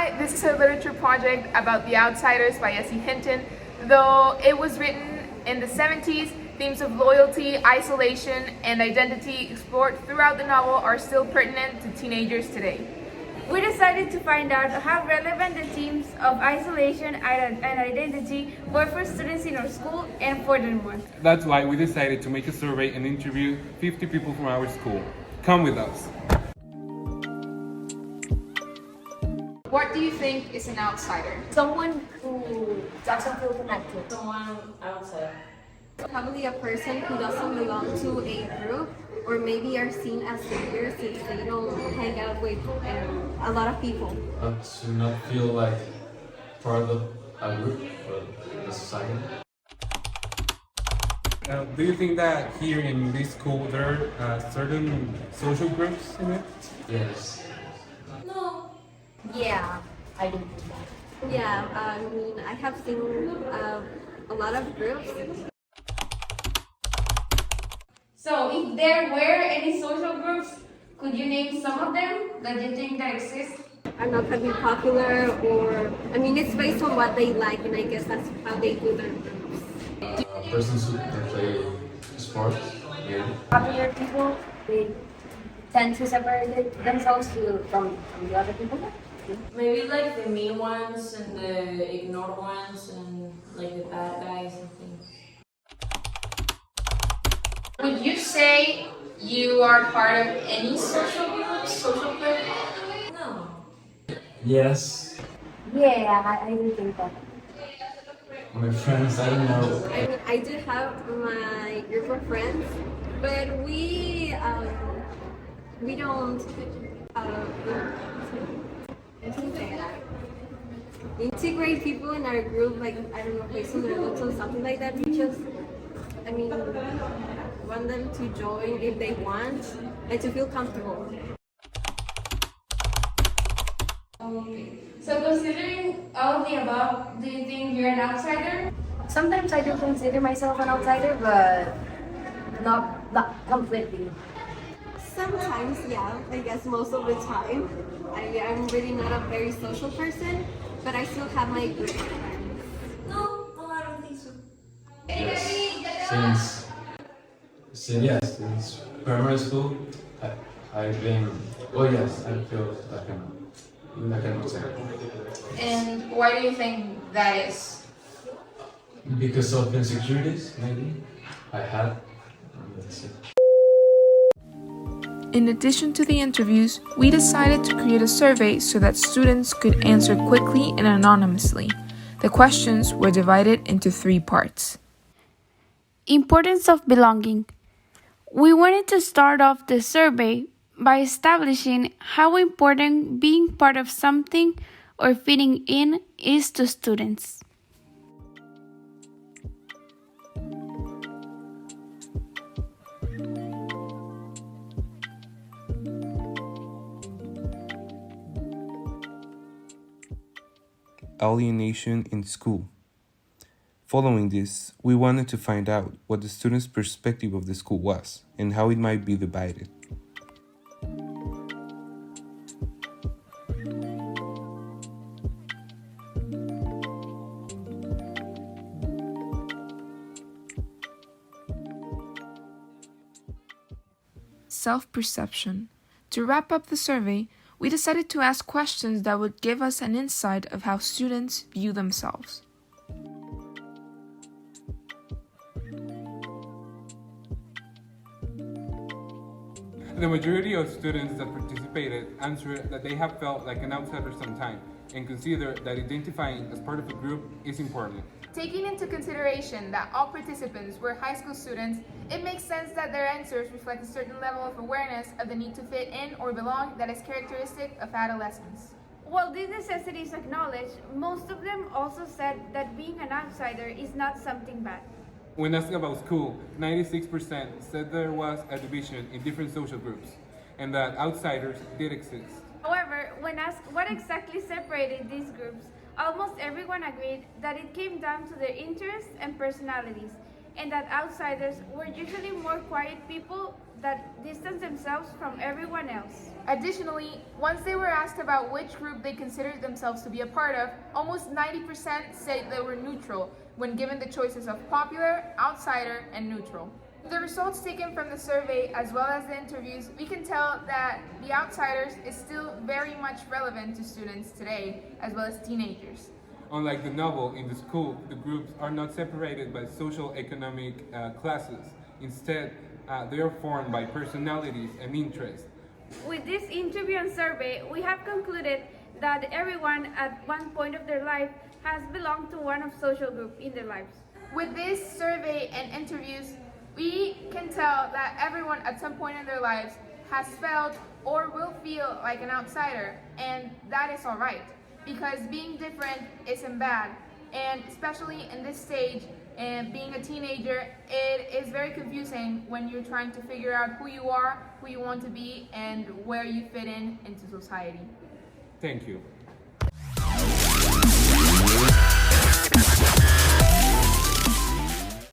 Hi, this is a literature project about The Outsiders by S.E. Hinton. Though it was written in the 70s, themes of loyalty, isolation, and identity explored throughout the novel are still pertinent to teenagers today. We decided to find out how relevant the themes of isolation and identity were for students in our school and furthermore. That's why we decided to make a survey and interview 50 people from our school. Come with us. What do you think is an outsider? Someone who doesn't feel connected. Someone outside. Probably a person who doesn't belong to a group or maybe are seen as figures since they don't hang out with a lot of people. To not feel like part of a group or the society. Do you think that here in this school there are certain social groups in it? Yes. No. Yeah, I do think that. Yeah, I mean, I have seen a lot of groups. So, if there were any social groups, could you name some of them that you think that exist? Are not that be popular or, I mean, it's based on what they like and I guess that's how they do their groups. Persons who can play sports, maybe. Popular people, they tend to separate themselves from the other people. Maybe like the mean ones and the ignored ones and like the bad guys and things. Would you say you are part of any social group? No. Yes. Yeah, I do think that. My friends, I don't know. I mean, I do have my group of friends, but we don't integrate people in our group, like, I don't know, based on their looks or something like that. We just, I mean, want them to join if they want and to feel comfortable. So, considering all of the above, do you think you're an outsider? Sometimes I do consider myself an outsider, but not completely. Sometimes, yeah, I guess most of the time. I'm really not a very social person, but I still have my group of friends. No, I don't think so. Yes. Since primary school, I've been. Oh yes, I feel like an outsider. And why do you think that is? Because of insecurities, maybe I had. That's it. In addition to the interviews, we decided to create a survey so that students could answer quickly and anonymously. The questions were divided into 3 parts. Importance of belonging. We wanted to start off the survey by establishing how important being part of something or fitting in is to students. Alienation in school. Following this, we wanted to find out what the students' perspective of the school was and how it might be divided. Self-perception. To wrap up the survey, we decided to ask questions that would give us an insight of how students view themselves. The majority of students that participated answered that they have felt like an outsider sometime and consider that identifying as part of a group is important. Taking into consideration that all participants were high school students, it makes sense that their answers reflect a certain level of awareness of the need to fit in or belong that is characteristic of adolescence. While this necessity is acknowledged, most of them also said that being an outsider is not something bad. When asked about school, 96% said there was a division in different social groups and that outsiders did exist. However, when asked what exactly separated these groups, almost everyone agreed that it came down to their interests and personalities, and that outsiders were usually more quiet people that distance themselves from everyone else. Additionally, once they were asked about which group they considered themselves to be a part of, almost 90% said they were neutral when given the choices of popular, outsider, and neutral. With the results taken from the survey as well as the interviews, we can tell that the outsiders is still very much relevant to students today as well as teenagers. Unlike the novel, in the school, the groups are not separated by social economic classes. Instead, they are formed by personalities and interests. With this interview and survey, we have concluded that everyone at one point of their life has belonged to one of social group in their lives. With this survey and interviews, we can tell that everyone at some point in their lives has felt or will feel like an outsider, and that is all right, because being different isn't bad, and especially in this stage and being a teenager, it is very confusing when you're trying to figure out who you are, who you want to be, and where you fit in into society. Thank you.